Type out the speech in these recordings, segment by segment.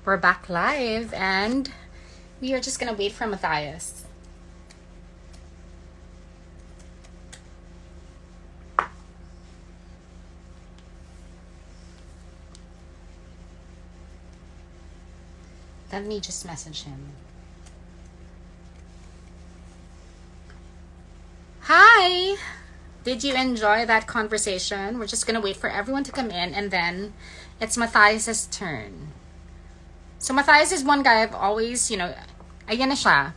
We're back live and we are just gonna wait for Matthias. Let me just message him. Hi! Did you enjoy that conversation? We're just gonna wait for everyone to come in and then it's Matthias's turn. So Matthias is one guy I've always, ayan na siya.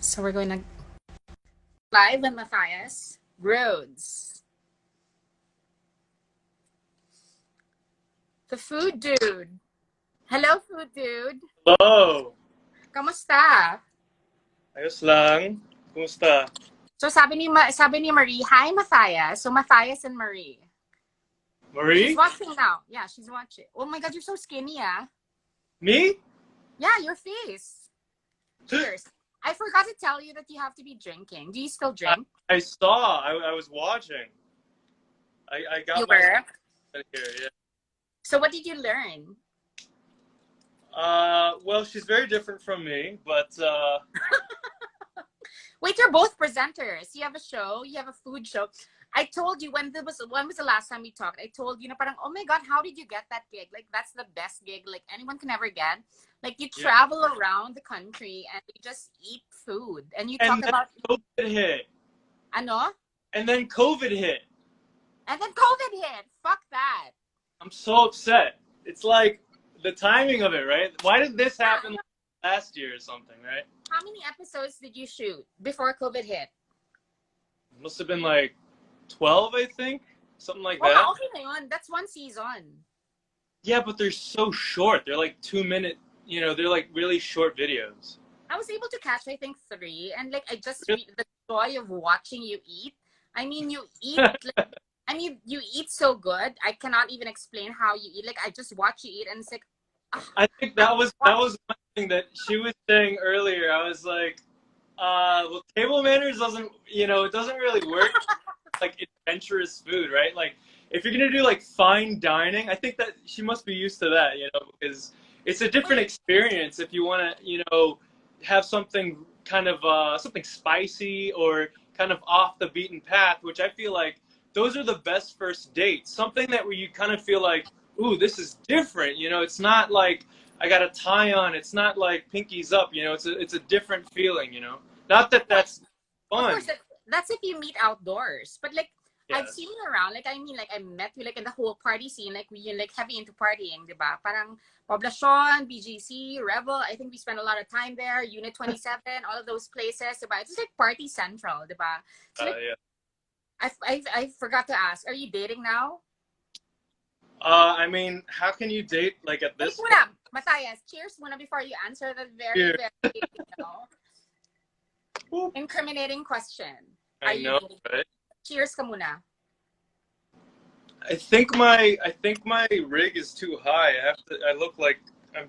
So we're going to live with Matthias Rhoads. The food dude. Hello, food dude. Hello! Kamusta? Ayos lang. Kumusta? So sabi ni Marie, hi Matthias. So Matthias and Marie. She's Marie? watching now. Yeah, she's watching. Oh my god, you're so skinny, ah. Me? Yeah, your face. Cheers. I forgot to tell you that you have to be drinking. Do you still drink? I saw. I was watching. I got You my were. here, yeah. So what did you learn? Well, she's very different from me, but Wait, you're both presenters. You have a show. You have a food show. I told you when was the last time we talked? I told you, parang, oh my god, how did you get that gig? Like that's the best gig like anyone can ever get. Like you travel around the country and you just eat food and you talk and then about COVID hit. ano? And then COVID hit. And then COVID hit. Fuck that. I'm so upset. It's like the timing of it, right? Why did this happen last year or something, right? How many episodes did you shoot before COVID hit? It must have been like 12, I think. Something like Oh, that. okay na yun. That's one season. Yeah, but they're so short. They're like 2 minute, they're like really short videos. I was able to catch, I think, 3. And like, I just the joy of watching you eat. I mean, you eat, like, you eat so good. I cannot even explain how you eat. Like, I just watch you eat and it's like, I think that was one thing that she was saying earlier. I was like, well, table manners doesn't, it doesn't really work like adventurous food, right? Like if you're gonna do like fine dining, I think that she must be used to that, because it's a different experience if you want to, have something kind of something spicy or kind of off the beaten path, which I feel like those are the best first dates. Something that where you kind of feel like, ooh, this is different. It's not like I got a tie on. It's not like pinkies up. It's a different feeling. Not that that's of fun. course, that's if you meet outdoors. But like, I've Yes. seen you around. Like, I mean, like, I met you like in the whole party scene. Like, we like heavy into partying, diba? Parang Poblacion, BGC, Rebel. I think we spent a lot of time there. Unit 27, all of those places, diba? It's just like party central, diba? So like, Yeah. I forgot to ask. Are you dating now? I mean, how can you date like at Wait this muna, Matthias. Cheers muna before you answer that very, point? very, incriminating question. Are I you know, dating? right? Cheers ka muna. I think my rig is too high. I look like I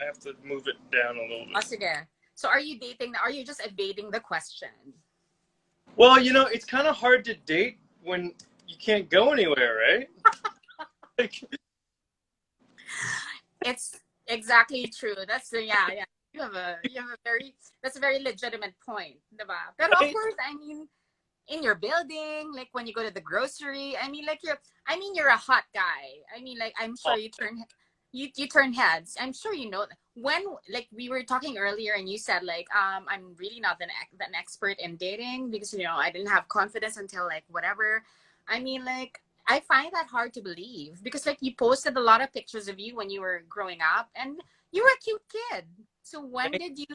have to move it down a little Oh, bit. sige. So are you dating? Are you just evading the question? Well, it's kind of hard to date when you can't go anywhere, right? Like, It's exactly true. That's the yeah. You have a very that's a very legitimate point, diba? But of right? course, I mean, in your building, like when you go to the grocery, you're a hot guy. I mean, like I'm sure you turn heads. I'm sure you know when like we were talking earlier and you said like I'm really not an expert in dating because I didn't have confidence until like whatever. I mean, like I find that hard to believe because like you posted a lot of pictures of you when you were growing up and you were a cute kid. So when did you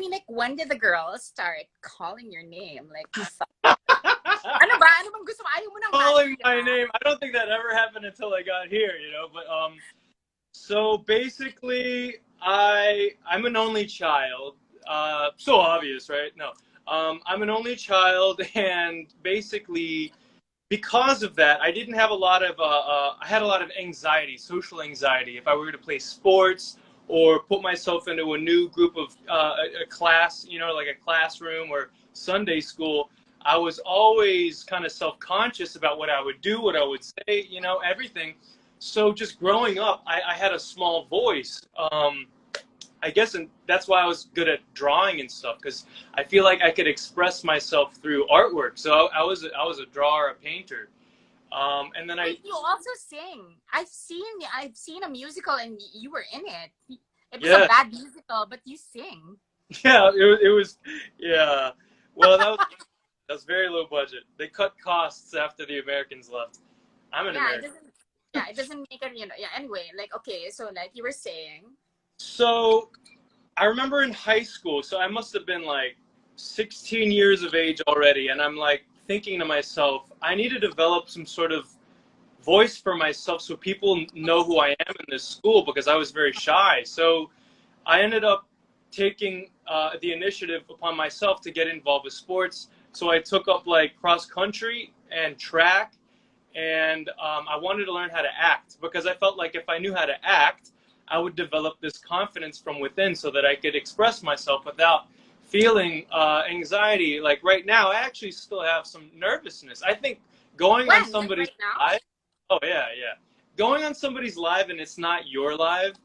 like when did the girls start calling your name? Like ano ba? Ano bang gusto mo? Ayaw mo nang Calling manager, my ha? name. I don't think that ever happened until I got here, but so basically I'm an only child. So obvious, right? No. I'm an only child and basically because of that, I didn't have a lot of I had a lot of anxiety, social anxiety. If I were to play sports or put myself into a new group of a class, like a classroom or Sunday school, I was always kind of self-conscious about what I would do, what I would say, everything. So just growing up, I had a small voice. I guess, and that's why I was good at drawing and stuff, because I feel like I could express myself through artwork. So I was a drawer, a painter, and then Wait, you also sing. I've seen a musical and you were in it. It was a yeah, bad musical, but you sing. yeah, it was, yeah. Well, that was very low budget. They cut costs after the Americans left. I'm an Yeah, American. it doesn't make it, yeah, anyway, like okay, so like you were saying. So I remember in high school, so I must have been like 16 years of age already, and I'm like thinking to myself, I need to develop some sort of voice for myself so people know who I am in this school, because I was very shy. So I ended up taking the initiative upon myself to get involved with sports. So I took up like cross country and track, and I wanted to learn how to act, because I felt like if I knew how to act, I would develop this confidence from within so that I could express myself without feeling anxiety. Like right now, I actually still have some nervousness. I think going on When? Like somebody's right now? live, oh yeah, yeah, going on somebody's live and it's not your live.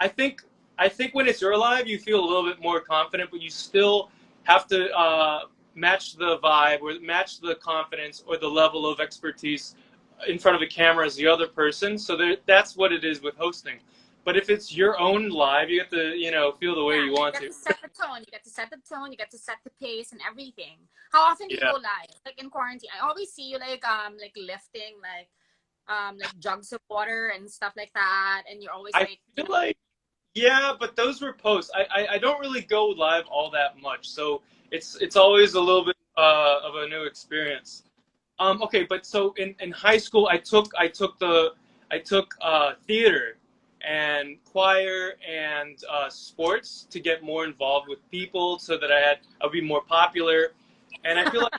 I think I think when it's your live, you feel a little bit more confident, but you still have to match the vibe or match the confidence or the level of expertise in front of a camera as the other person. So that's what it is with hosting. But if it's your own live, you have to, feel the way Yeah, you you want get to. to set the tone. You get to set the tone. You get to set the pace and everything. How often do you Yeah. go live? Like in quarantine, I always see you like lifting like jugs of water and stuff like that, and you're always I like feel like, yeah, but those were posts. I don't really go live all that much, so it's always a little bit of a new experience. Okay, but so in high school, I took theater and choir and sports to get more involved with people, so that I'd be more popular, and I feel like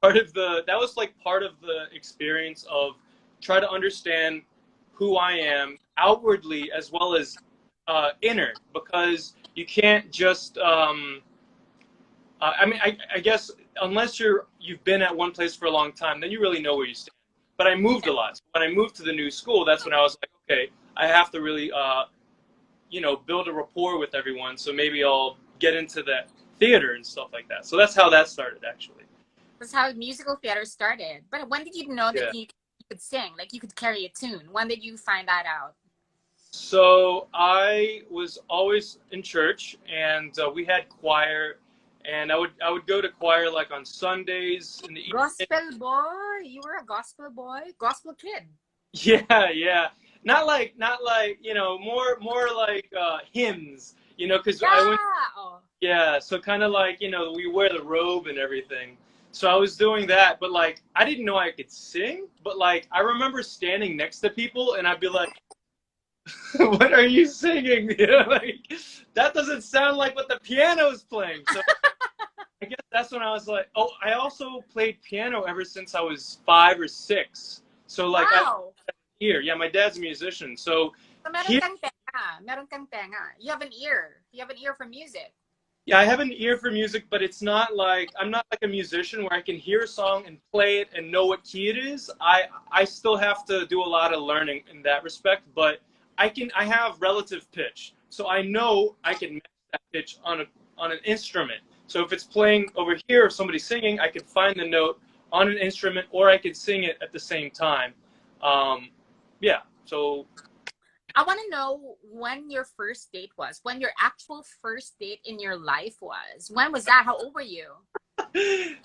that was like part of the experience of try to understand who I am outwardly as well as inner, because you can't just I mean, I guess unless you've been at one place for a long time, then you really know where you stand. But I moved yeah. a lot. So when I moved to the new school, that's when I was like, okay, I have to really, build a rapport with everyone. So maybe I'll get into that theater and stuff like that. So that's how that started, actually. That's how musical theater started. But when did you know that Yeah. you could sing? Like you could carry a tune? When did you find that out? So I was always in church, and we had choir, and I would go to choir like on Sundays in the evening. Gospel boy, you were a gospel boy, gospel kid. Yeah, yeah. Not like, more like hymns, because I went, Yeah. Oh, yeah, so kind of like, we wear the robe and everything. So I was doing that, but like I didn't know I could sing, but like I remember standing next to people and I'd be like, "What are you singing?" Like that doesn't sound like what the piano is playing. So I guess that's when I was like, oh, I also played piano ever since I was 5 or 6. So like I wow. here. Yeah, my dad's a musician. So So meron here, kang tenga. Meron kang tenga. You have an ear. You have an ear for music. yeah, I have an ear for music, but it's not like I'm not like a musician where I can hear a song and play it and know what key it is. I still have to do a lot of learning in that respect, but I have relative pitch. So I know I can match that pitch on an instrument. So if it's playing over here or somebody's singing, I could find the note on an instrument or I could sing it at the same time. Yeah. So I want to know when your first date was. When your actual first date in your life was. When was that? How old were you? I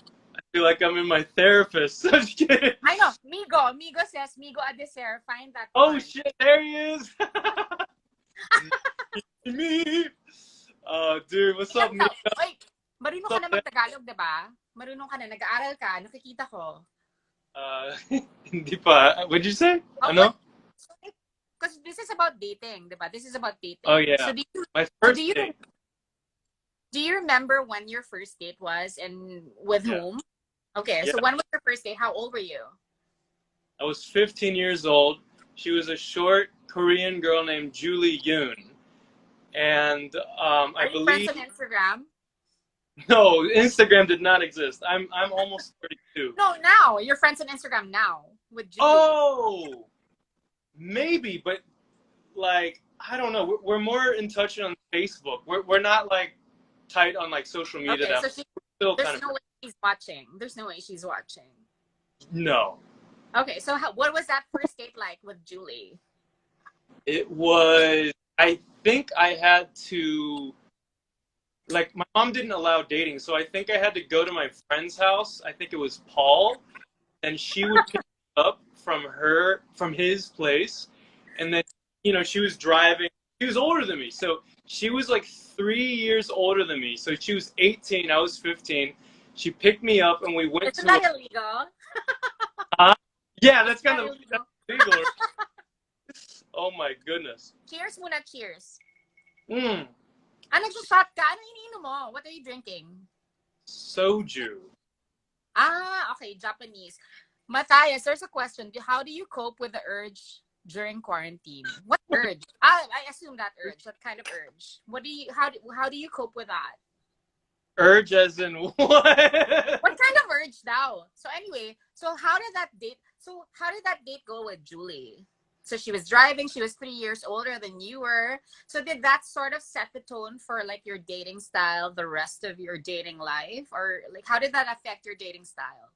feel like I'm in my therapist. I'm just kidding. I know. Migo. Migo says, Migo Adeser, find that Oh one. shit, there he is. Me. Dude, what's up, Ilan Nick? taon? Oy, marunong ka What's na up, mag-Tagalog, di ba? Marunong ka na. Nag-aaral ka. Nakikita ko. uh, hindi pa. What'd you say? Oh, what? Ano? Because this is about dating, di ba? This is about Oh dating. yeah, So my so do first you date. do you remember when your first date was and with Yeah, whom? Okay, yeah. so when was your first date? How old were you? I was 15 years old. She was a short Korean girl named Julie Yoon, and Are I you friends believe on Instagram? no, Instagram did not exist. I'm almost 32. No, now. You're friends on Instagram now with Julie. Oh. maybe, but like I don't know. We're more in touch on Facebook. We're not like tight on like social media Okay, that so much. We're still kind there's of no way she's watching. There's no way she's watching. no. Okay, so what was that first date like with Julie? It was. I think I had to like my mom didn't allow dating, so I think I had to go to my friend's house. I think it was Paul, and she would pick me up from his place, and then she was driving. She was older than me, so she was like 3 years older than me. So she was 18, I was 15. She picked me up, and we went Isn't to that illegal? a. Yeah, Isn't that's kind that of illegal? legal. Oh my goodness. Cheers muna, cheers. Mm, Ah, nag-shot ka? Ano iniinom mo? What are you drinking? soju. Ah, okay, Japanese. Matthias, there's a question. How do you cope with the urge during quarantine? What urge? Ah, I assume that urge. What kind of urge? How do you cope with that? Urge as in what? What kind of urge now? So anyway, how did that date go with Julie? So she was driving, she was 3 years older than you were. So did that sort of set the tone for like your dating style, the rest of your dating life? Or like how did that affect your dating style?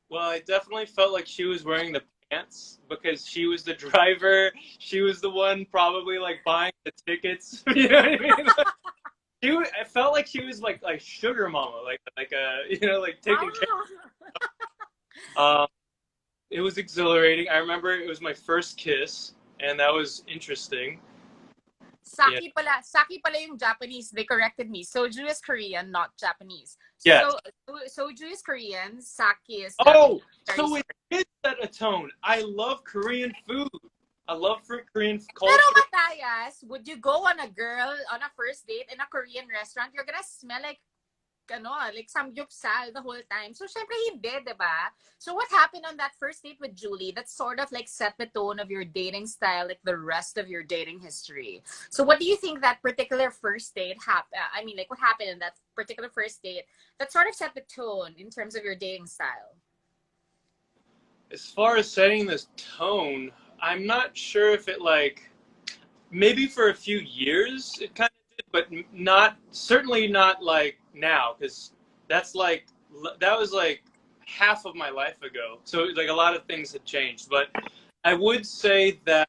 Well, I definitely felt like she was wearing the pants because she was the driver. She was the one probably like buying the tickets. You know what I mean? Like, I felt like she was like sugar mama, like a like taking care. Ah. Um, it was exhilarating. I remember it was my first kiss, and that was interesting. Yeah. Saki pala yung Japanese. They corrected me. Soju is Korean, not Japanese. Yes. Soju is Korean, sake is Oh, Japanese. Very so it did set a tone. I love Korean food. I love Korean Pero culture. Matthias, would you go on a first date in a Korean restaurant? You're gonna smell like samgyeopsal the whole time. So, syempre, hindi, diba? So, what happened on that first date with Julie that sort of like set the tone of your dating style, like the rest of your dating history? So, what do you think that particular first date happened? I mean, like, what happened in that particular first date that sort of set the tone in terms of your dating style? As far as setting this tone, I'm not sure if it like maybe for a few years it kind of did, but not certainly not like now because that's like that was like half of my life ago. So like a lot of things had changed, but I would say that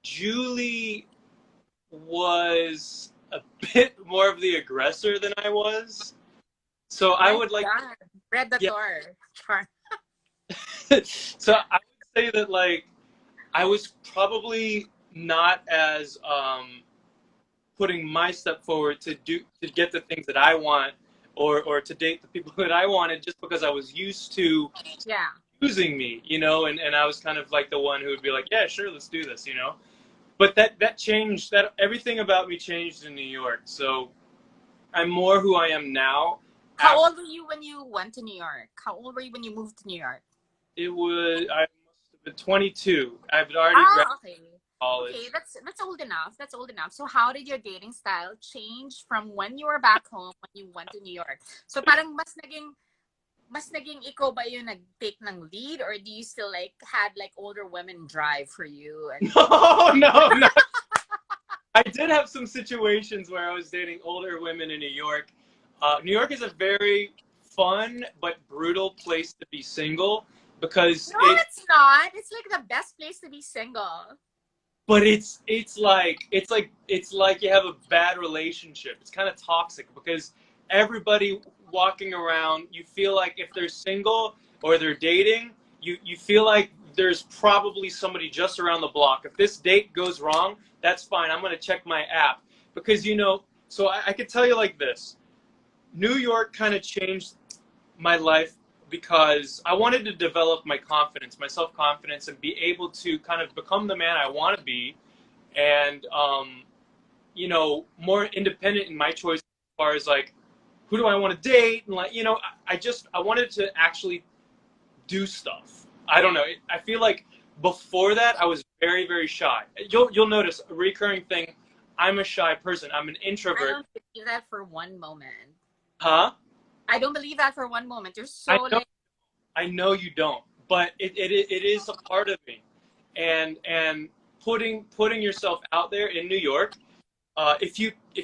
Julie was a bit more of the aggressor than I was. So I My would like God, yeah. Predator. So I would say that like I was probably not as putting my step forward to get the things that I want or to date the people that I wanted just because I was used to Yeah. choosing me, and I was kind of like the one who would be like, yeah, sure, let's do this. But that changed. That everything about me changed in New York. So I'm more who I am now. How old were you when you went to New York? How old were you when you moved to New York? I must have been 22. I've already graduated Okay. Okay, college. that's old enough. That's old enough. So how did your dating style change from when you were back home when you went to New York? So parang mas naging ikaw ba yung nag-take ng lead or do you still like had like older women drive for you and No, no, no. I did have some situations where I was dating older women in New York. New York is a very fun but brutal place to be single because No, it's not. It's like the best place to be single. but it's like you have a bad relationship. It's kind of toxic because everybody walking around, you feel like if they're single or they're dating, you feel like there's probably somebody just around the block. If this date goes wrong, that's fine. I'm gonna check my app because So I could tell you like this: New York kind of changed my life because I wanted to develop my confidence, my self confidence, and be able to kind of become the man I want to be and more independent in my choice as far as like who do I want to date and like I wanted to actually do stuff. I don't know. I feel like before that I was very very shy. You'll notice a recurring thing. I'm a shy person. I'm an I introvert. don't believe that for one moment. Huh? I don't believe that for one moment. You're I so know like I know you don't, but it is a part of me. and putting yourself out there in New York. If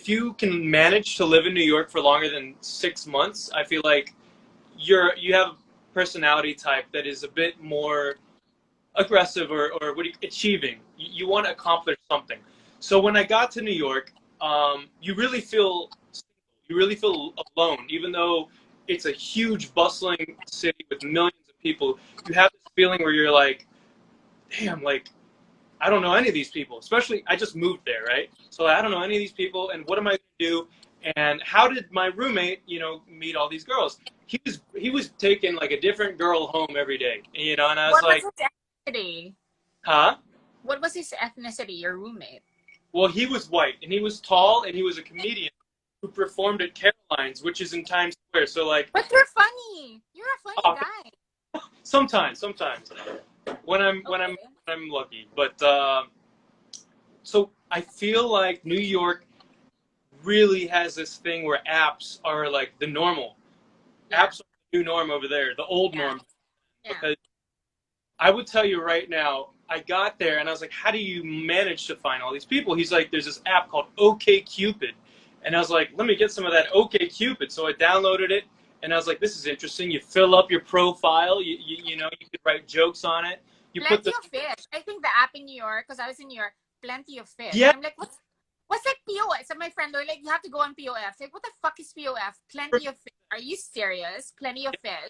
you can manage to live in New York for longer than 6 months, I feel like you have a personality type that is a bit more aggressive or achieving. You want to accomplish something. So when I got to New York, you really feel alone, even though it's a huge bustling city with millions of people. You have this feeling where you're like, damn, like I don't know any of these people. Especially, I just moved there, right? So I don't know any of these people, and what am I going to do? And how did my roommate, meet all these girls? He was taking like a different girl home every day, and I was What was like, his ethnicity? huh? What was his ethnicity, your roommate? Well, he was white, and he was tall, and he was a comedian who performed at Caroline's, which is in Times Square. So like, But you're funny. You're a funny oh, guy. sometimes, when I'm when I'm Okay. when I'm lucky. But so I feel like New York really has this thing where apps are like the normal. Yeah. Apps are the new norm over there, the old Yeah. norm. Yeah. Because I would tell you right now, I got there and I was like, how do you manage to find all these people? He's like, there's this app called OkCupid. And I was like, let me get some of that OkCupid. So I downloaded it and I was like, this is interesting. You fill up your profile, you could write jokes on it. You put Plenty the of fish. I think the app in New York, because I was in New York, plenty of fish. yeah, And I'm like, what's like POF? So my friend, they're like, you have to go on POF. Like, what the fuck is POF? Plenty of fish. Are you serious? Plenty of fish.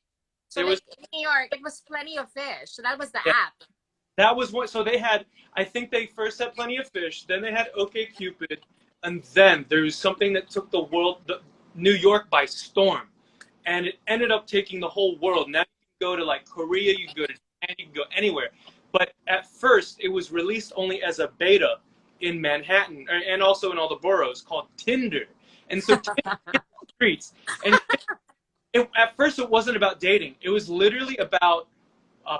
So there was like in New York, it was plenty of fish. So that was the yeah, app. that was what. So they had. I think they first had Plenty of Fish, then they had OkCupid, and then there was something that took New York by storm, and it ended up taking the whole world. Now you can go to like Korea, you can go to Japan, you can go anywhere. But at first, it was released only as a beta in Manhattan and also in all the boroughs called Tinder, and so Tinder hit the streets. And at first, it wasn't about dating. It was literally about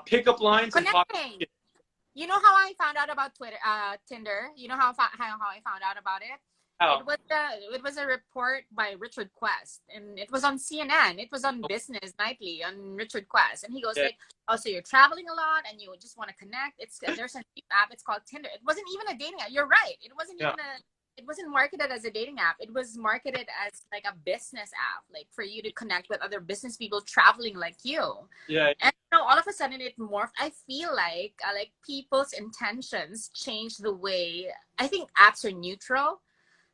pickup lines and talking. Connecting. You know how I found out about Tinder? You know how I found out about it? Out. It was a report by Richard Quest, and it was on CNN. It was on Oh, Business Nightly on Richard Quest, and he goes yeah, like, "Oh, so you're traveling a lot, and you just want to connect? There's a new app. It's called Tinder. It wasn't even a dating app. You're right. yeah, It wasn't marketed as a dating app. It was marketed as like a business app, like for you to connect with other business people traveling like you. yeah. And all of a sudden it morphed. I feel like people's intentions change the way. I think apps are neutral,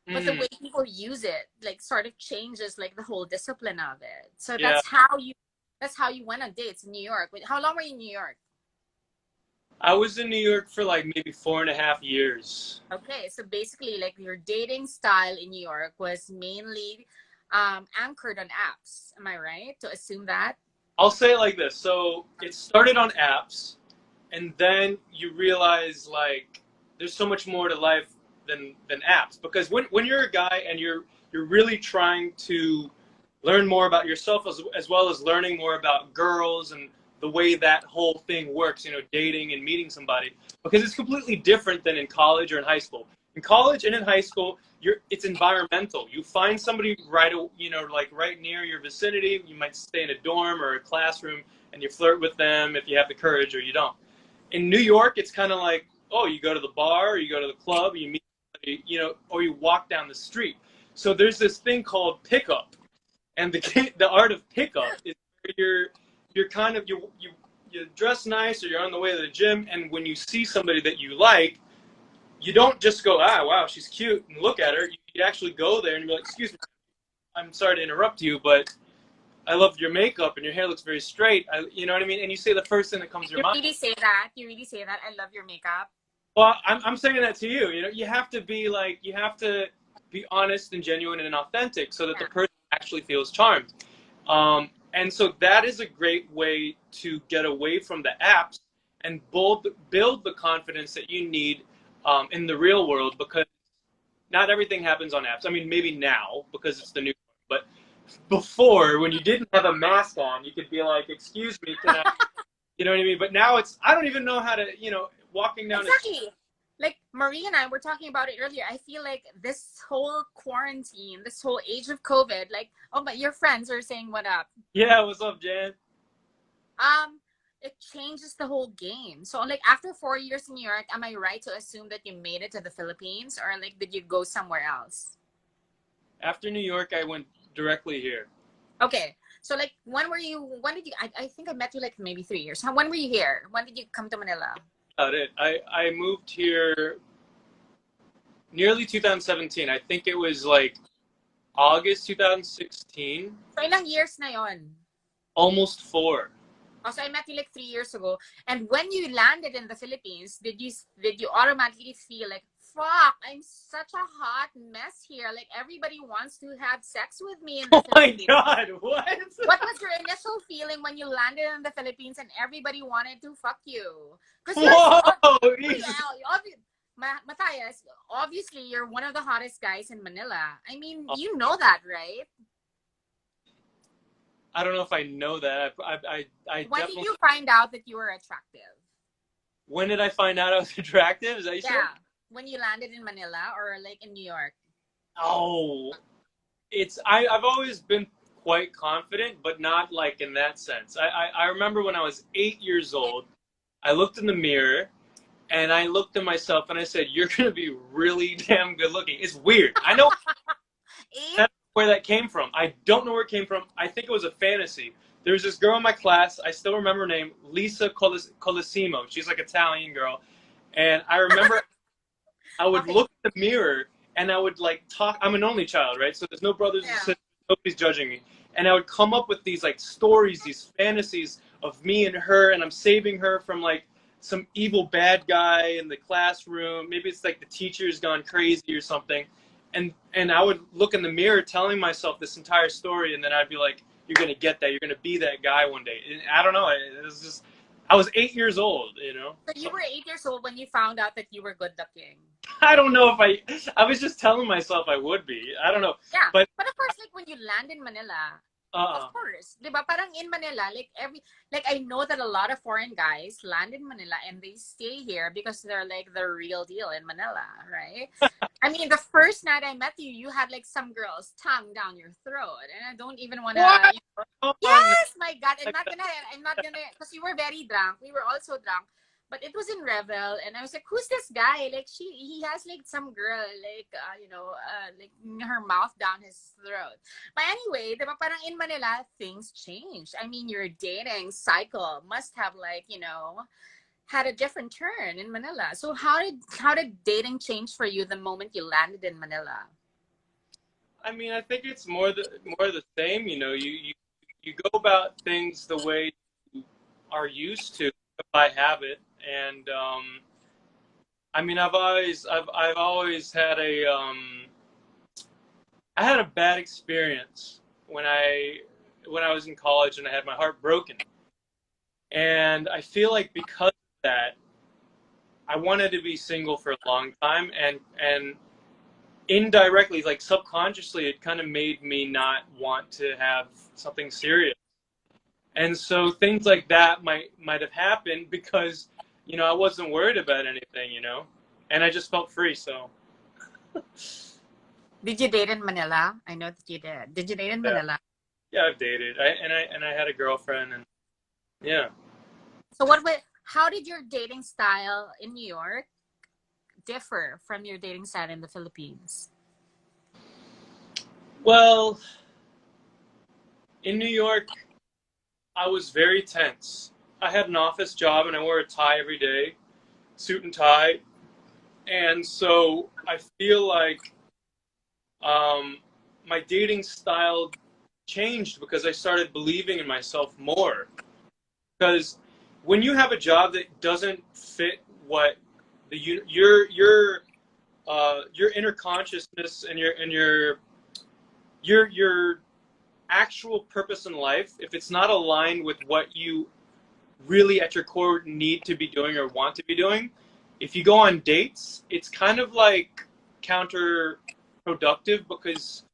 but the Mm, way people use it like sort of changes like the whole discipline of it. So yeah. that's how you went on dates in New York. Wait, how long were you in New York? I was in New York for like maybe 4.5 years. Okay, so basically like your dating style in New York was mainly anchored on apps. Am I right to assume that? I'll say it like this. So it started on apps, and then you realize like there's so much more to life than apps. Because when you're a guy and you're really trying to learn more about yourself as well as learning more about girls and the way that whole thing works, dating and meeting somebody, because it's completely different than in college or in high school. In college and in high school, it's environmental. You find somebody like right near your vicinity. You might stay in a dorm or a classroom, and you flirt with them if you have the courage, or you don't. In New York, it's kind of like, oh, you go to the bar, or you go to the club, or you meet somebody, or you walk down the street. So there's this thing called pickup, and the art of pickup is where you're kind of you dress nice, or you're on the way to the gym, and when you see somebody that you like, you don't just go, wow, she's cute, and look at her. You actually go there and you're like, excuse me, I'm sorry to interrupt you, but I love your makeup and your hair looks very straight. You know what I mean? And you say the first thing that comes to your You mind. really say that? You really say that? I love your makeup. Well, I'm saying that to you. You have to be honest and genuine and authentic so that the Yeah. person actually feels charmed. And so that is a great way to get away from the apps and build the confidence that you need in the real world, because not everything happens on apps. I mean, maybe now because it's the new one, but before, when you didn't have a mask on, you could be like, excuse me, can I, you know what I mean? But now I don't even know how to, walking down a street. Exactly. Like Marie and I were talking about it earlier. I feel like this whole quarantine, this whole age of COVID, like, oh, but your friends are saying what up. Yeah, what's up, Jan? Um, it changes the whole game. So like after 4 years in New York, am I right to assume that you made it to the Philippines, or like did you go somewhere else? After New York, I went directly here. Okay. So like when did you I think I met you like maybe 3 years. When were you here? When did you come to Manila? About it. I moved here nearly 2017. I think it was like August 2016. So ilang years na yon? Almost 4. Oh, so I met you like 3 years ago. And when you landed in the Philippines, did you automatically feel like, fuck, I'm such a hot mess here. Like everybody wants to have sex with me in the Oh my Philippines. God, what? What was your initial feeling when you landed in the Philippines and everybody wanted to fuck you? Because you're Whoa! Matthias, obviously you're one of the hottest guys in Manila. I mean, Oh, you know that, right? I don't know if I know that. I When did definitely. you find out that you were attractive? When did I find out I was attractive? Is that you said? Yeah, when you landed in Manila or like in New York. Oh, I've always been quite confident, but not like in that sense. I remember when I was 8 years old, I looked in the mirror and I looked at myself and I said, "You're gonna be really damn good looking." It's weird. I know Eight? that's where that came from. I don't know where it came from. I think it was a fantasy. There was this girl in my class. I still remember her name, Lisa Colosimo. She's like Italian girl, and I remember I would Okay. look in the mirror and I would like talk. I'm an only child, right? So there's no brothers and Yeah. sisters. Nobody's judging me. And I would come up with these like stories, these fantasies of me and her, and I'm saving her from like some evil bad guy in the classroom. Maybe it's like the teacher's gone crazy or something. And I would look in the mirror telling myself this entire story, and then I'd be like, "You're gonna get that. You're gonna be that guy one day." And I don't know. It was just I was 8 years old, you know. So you were 8 years old when you found out that you were good looking. I don't know if I was just telling myself I would be. I don't know. Yeah. But But of course, like when you land in Manila, of uh course, di ba? Parang in Manila, like I know that a lot of foreign guys land in Manila and they stay here because they're like the real deal in Manila, right? I mean, the first night I met you, you had like some girl's tongue down your throat, and I don't even wanna. what? Oh, no. Yes, my God, I'm not gonna, because you were very drunk. We were also drunk, but it was in Revel, and I was like, "Who's this guy? Like, he has like some girl, like, like her mouth down his throat." But anyway, diba, parang in Manila, things changed. I mean, your dating cycle must have like, had a different turn in Manila. So how did dating change for you the moment you landed in Manila? I mean, I think it's more the same. You know, you go about things the way you are used to by habit, and I mean, I've always had I had a bad experience when I was in college and I had my heart broken, and I feel like because of that, I wanted to be single for a long time, and indirectly, like subconsciously, it kind of made me not want to have something serious. And so things like that might have happened because, I wasn't worried about anything, and I just felt free. So Did you date in Manila? I know that you did. Did you date in yeah, Manila? yeah, I've dated. I had a girlfriend, and yeah. So how did your dating style in New York differ from your dating style in the Philippines? Well, in New York, I was very tense. I had an office job and I wore a tie every day, suit and tie. And so I feel like my dating style changed because I started believing in myself more. Because when you have a job that doesn't fit what your inner consciousness and your actual purpose in life, if it's not aligned with what you really at your core need to be doing or want to be doing, if you go on dates, it's kind of like counterproductive because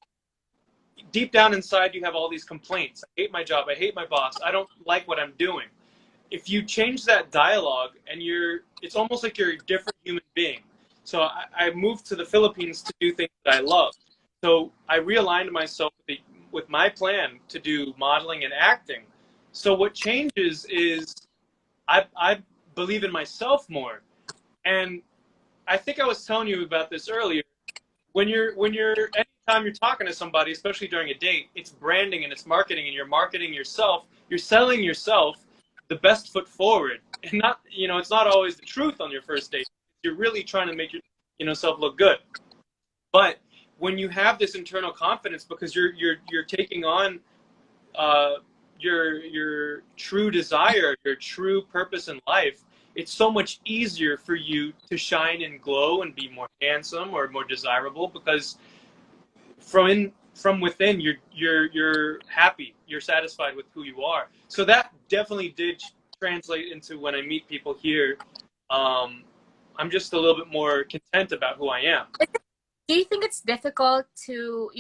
deep down inside you have all these complaints. I hate my job. I hate my boss. I don't like what I'm doing. If you change that dialogue and it's almost like you're a different human being. So I moved to the Philippines to do things that I love. So I realigned myself with my plan to do modeling and acting. So what changes is I believe in myself more. And I think I was telling you about this earlier. Anytime you're talking to somebody, especially during a date, it's branding and it's marketing, and you're marketing yourself. You're selling yourself the best foot forward, and not, it's not always the truth on your first date. You're really trying to make yourself look good. But when you have this internal confidence, because you're taking on uh, your true desire, your true purpose in life, it's so much easier for you to shine and glow and be more handsome or more desirable, because from within you're happy, you're satisfied with who you are. So that definitely did translate into when I meet people here. I'm just a little bit more content about who I am. Do you think it's difficult to,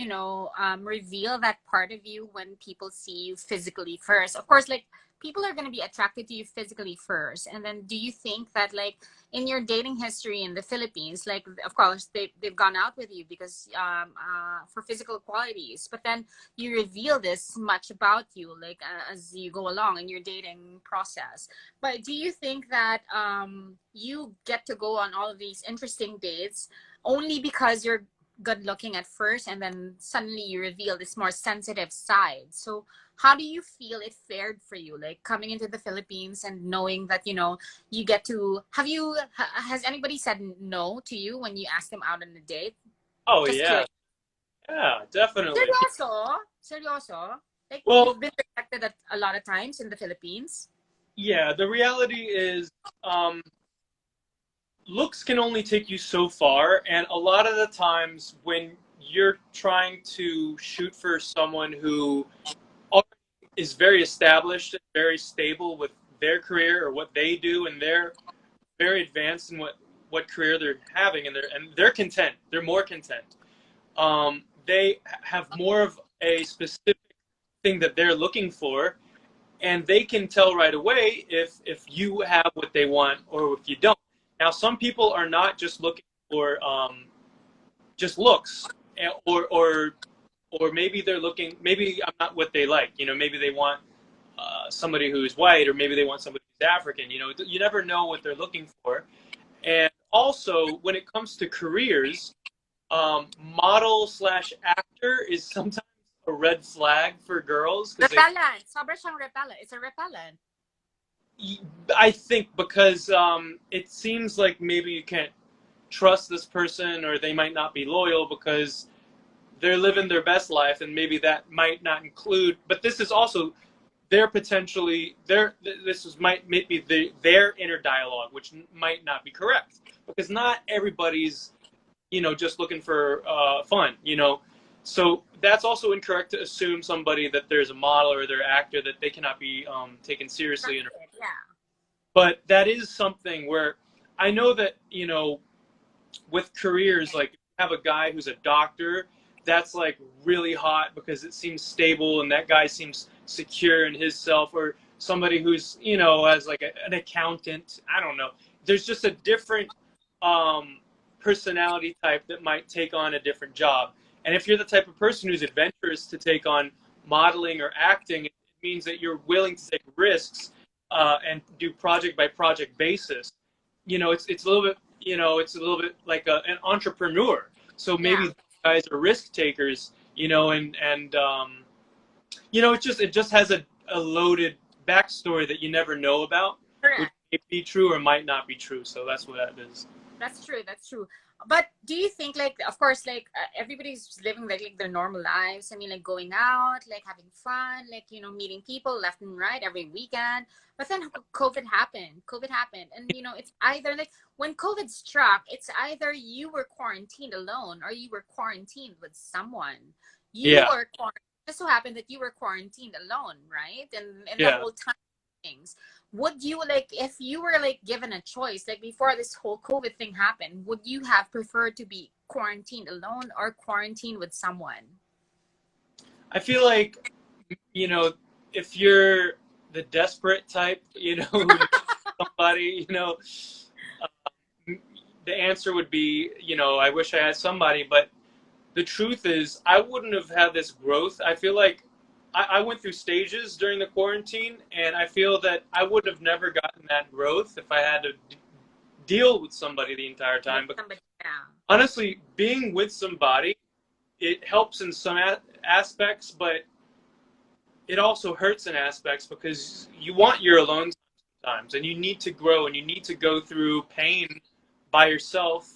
reveal that part of you when people see you physically first? Of course, like people are going to be attracted to you physically first. And then do you think that like in your dating history in the Philippines, like of course they've gone out with you because for physical qualities, but then you reveal this much about you like as you go along in your dating process. But do you think that you get to go on all of these interesting dates only because you're good looking at first and then suddenly you reveal this more sensitive side? So how do you feel it fared for you, like coming into the Philippines and knowing that you get to has anybody said no to you when you ask them out on a date? Oh Just yeah, curious. yeah, definitely. Seryoso, like Well, you've been rejected a lot of times in the Philippines? yeah, the reality is, um, looks can only take you so far, and a lot of the times when you're trying to shoot for someone who is very established and very stable with their career or what they do, and they're very advanced in what career they're having, and they're content, they're more content, they have more of a specific thing that they're looking for, and they can tell right away if you have what they want or if you don't. Now, some people are not just looking for just looks, or maybe they're looking. Maybe I'm not what they like. Maybe they want somebody who's white, or maybe they want somebody who's African. You never know what they're looking for. And also, when it comes to careers, model slash actor is sometimes a red flag for girls, because Repellent. Sobra siyang repellent. It's a repellent. I think because it seems like maybe you can't trust this person, or they might not be loyal because they're living their best life, and maybe that might not include. But this is also their potentially their this is might maybe their inner dialogue, which might not be correct, because not everybody's just looking for fun. So that's also incorrect to assume somebody that there's a model or they're an actor that they cannot be taken seriously. Yeah. But that is something where I know that, with careers, like if you have a guy who's a doctor, that's like really hot because it seems stable and that guy seems secure in his self, or somebody who's, as like an accountant. I don't know. There's just a different personality type that might take on a different job. And if you're the type of person who's adventurous to take on modeling or acting, it means that you're willing to take risks and do project by project basis. It's a little bit, it's a little bit like an entrepreneur. So maybe Yeah. these guys are risk takers, and it just has a loaded backstory that you never know about, which Correct. may be true or might not be true. So that's what that is. That's true. That's true. But do you think, like, of course, like everybody's living like their normal lives? I mean, like going out, like having fun, like meeting people left and right every weekend. But then COVID happened. COVID happened, and it's either like when COVID struck, it's either you were quarantined alone or you were quarantined with someone. You Yeah, were quarantined. Just so happened that you were quarantined alone, right? And the yeah. whole time things. Would you like if you were like given a choice, like before this whole COVID thing happened, would you have preferred to be quarantined alone or quarantined with someone? I feel like, if you're the desperate type, who needs somebody, the answer would be, I wish I had somebody. But the truth is, I wouldn't have had this growth. I feel like I went through stages during the quarantine, and I feel that I would have never gotten that growth if I had to deal with somebody the entire time. But Somebody, yeah. honestly, being with somebody, it helps in some aspects, but it also hurts in aspects because you want your alone time sometimes, and you need to grow, and you need to go through pain by yourself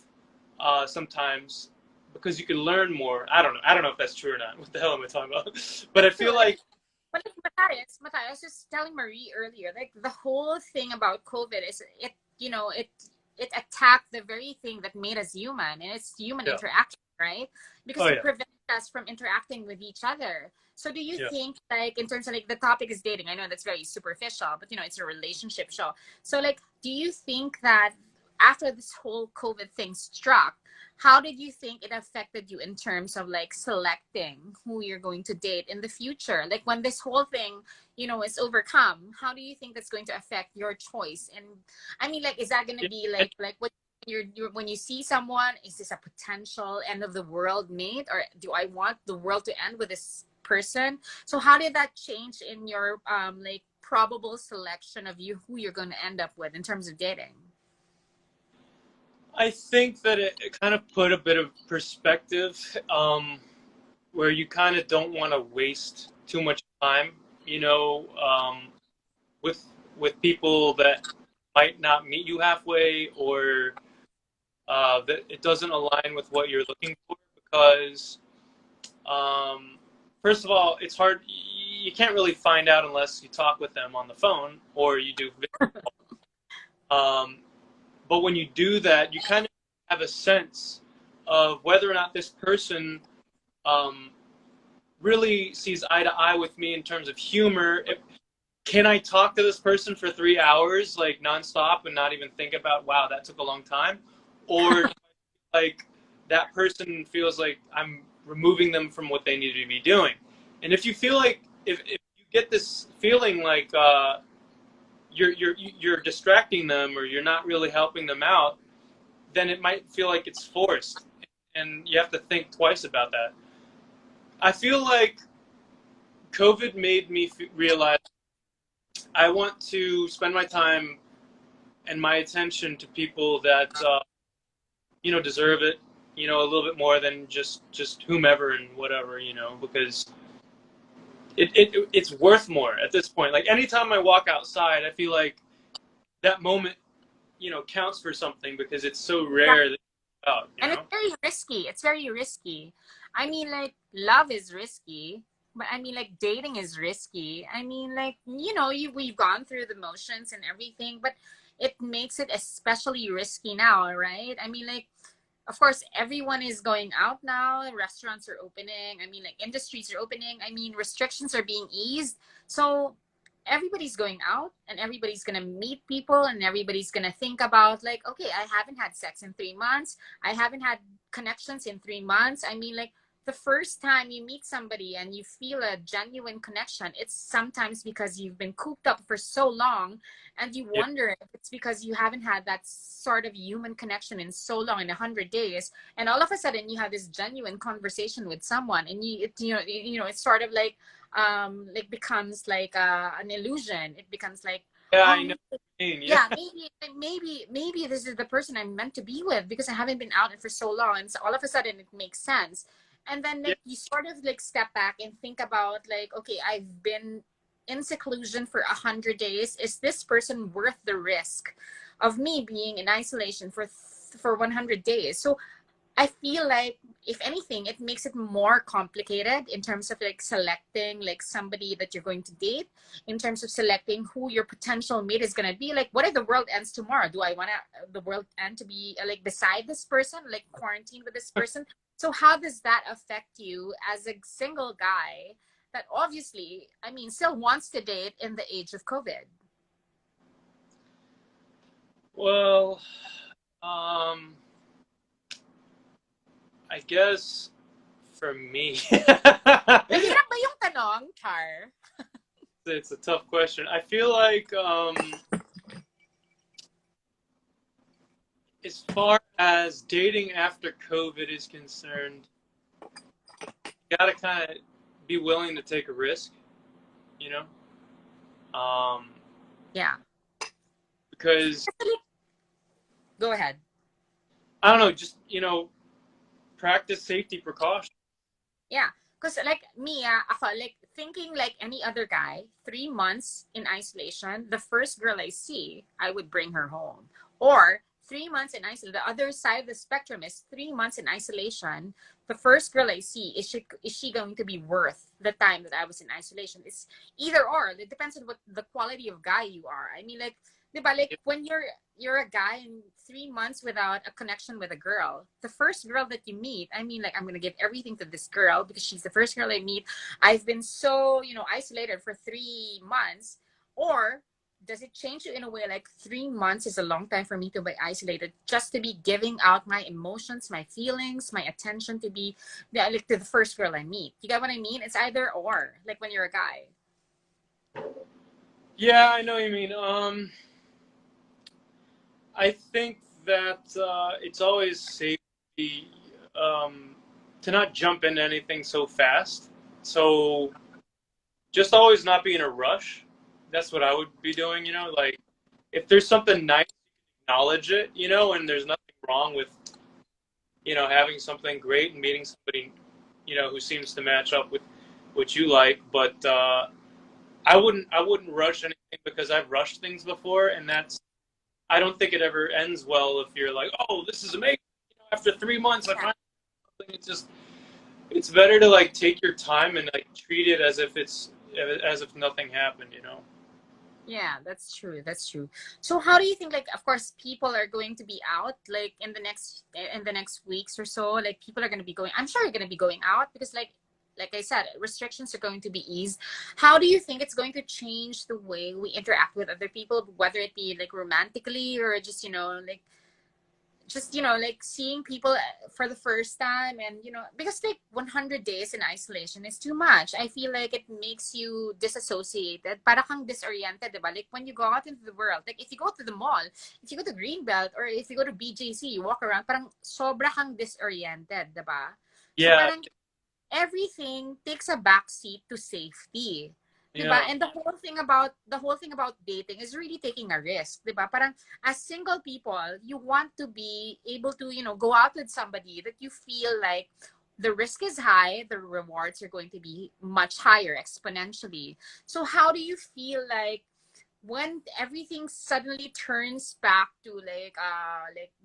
sometimes because you can learn more. I don't know. I don't know if that's true or not. What the hell am I talking about? But I True. feel like But like Matthias just telling Marie earlier, like the whole thing about COVID is it, it attacked the very thing that made us human, and it's human yeah. interaction, right? Because Oh it yeah. prevents us from interacting with each other. So do you Yeah. think, like, in terms of like the topic is dating? I know that's very superficial, but it's a relationship show. So like, do you think that after this whole COVID thing struck, how did you think it affected you in terms of like selecting who you're going to date in the future? Like when this whole thing, is overcome, how do you think that's going to affect your choice? And I mean, like, is that going to be Yeah. like what you're when you see someone, is this a potential end of the world mate, or do I want the world to end with this person? So how did that change in your like probable selection of who you're going to end up with in terms of dating? I think that it kind of put a bit of perspective where you kind of don't want to waste too much time, with people that might not meet you halfway, or that it doesn't align with what you're looking for because first of all, it's hard. You can't really find out unless you talk with them on the phone or you do video. But when you do that, you kind of have a sense of whether or not this person um, really sees eye to eye with me in terms of humor. Can I talk to this person for 3 hours, like nonstop, and not even think about, wow, that took a long time? Or like that person feels like I'm removing them from what they need to be doing. And if you feel like, if you get this feeling like you're distracting them or you're not really helping them out, then it might feel like it's forced, and you have to think twice about that. I feel like COVID made me realize I want to spend my time and my attention to people that deserve it, a little bit more than just whomever and whatever, because it's worth more at this point. Like anytime I walk outside, I feel like that moment, counts for something because it's so rare that it's out, And it's very risky. It's very risky. I mean, like, love is risky, but I mean, like, dating is risky. I mean, like, we've gone through the motions and everything, but it makes it especially risky now, right? I mean, like, of course, everyone is going out now. Restaurants are opening. I mean, like, industries are opening. I mean, restrictions are being eased. So everybody's going out and everybody's going to meet people and everybody's going to think about, like, okay, I haven't had sex in 3 months. I haven't had connections in 3 months. I mean, like, the first time you meet somebody and you feel a genuine connection, it's sometimes because you've been cooped up for so long, and you yeah. wonder if it's because you haven't had that sort of human connection in so long, in 100 days, and all of a sudden you have this genuine conversation with someone, and it's sort of like becomes like an illusion. It becomes like, Yeah, I oh know what you mean. Yeah. yeah, maybe this is the person I'm meant to be with because I haven't been out for so long, and so all of a sudden it makes sense. And then Yeah. like you sort of like step back and think about, like, okay, I've been in seclusion for 100 days. Is this person worth the risk of me being in isolation for 100 days? So I feel like, if anything, it makes it more complicated in terms of like selecting like somebody that you're going to date, in terms of selecting who your potential mate is going to be. Like, what if the world ends tomorrow? Do I want the world end to be like beside this person, like quarantined with this person? So how does that affect you as a single guy that obviously, I mean, still wants to date in the age of COVID? Well, I guess for me, Mahirap ba yung tanong, Char? it's a tough question. I feel like as far as dating after COVID is concerned, you gotta kind of be willing to take a risk. you know, um, Yeah. because Go ahead. I don't know, just practice safety precautions. Yeah, because like me, ako, like thinking like any other guy, 3 months in isolation, the first girl I see, I would bring her home. Or 3 months in isolation, the other side of the spectrum is 3 months in isolation. The first girl I see, is she going to be worth the time that I was in isolation? It's either or. It depends on what the quality of guy you are. I mean, like, diba, like when you're a guy in 3 months without a connection with a girl, the first girl that you meet, I mean, like, I'm gonna give everything to this girl because she's the first girl I meet. I've been so, isolated for 3 months. Or does it change you in a way like 3 months is a long time for me to be isolated, just to be giving out my emotions, my feelings, my attention to be, yeah, like, to the first girl I meet? You get what I mean? It's either or, like when you're a guy. Yeah, I know what you mean. I think that it's always safe um, to not jump into anything so fast. So just always not be in a rush. That's what I would be doing. Like if there's something nice, acknowledge it. And there's nothing wrong with having something great and meeting somebody who seems to match up with what you like. But I wouldn't rush anything because I've rushed things before, and I don't think it ever ends well if you're like, oh, this is amazing. After 3 months, I Yeah. find something. It's better to like take your time and like treat it as if nothing happened. Yeah, that's true. That's true. So how do you think, like, of course people are going to be out like in the next weeks or so, like people are going to be going, I'm sure you're going to be going out because like I said, restrictions are going to be eased. How do you think it's going to change the way we interact with other people, whether it be like romantically or just, like seeing people for the first time, and because like 100 days in isolation is too much. I feel like it makes you disassociated, para kang disoriented, diba? Like when you go out into the world, like if you go to the mall, if you go to Greenbelt, or if you go to BJC, you walk around, parang sobra kang disoriented, diba? So Yeah, parang everything takes a backseat to safety. Diba? yeah, And the whole thing about dating is really taking a risk, diba? Parang as single people, you want to be able to, go out with somebody that you feel like the risk is high, the rewards are going to be much higher exponentially. So how do you feel like when everything suddenly turns back to like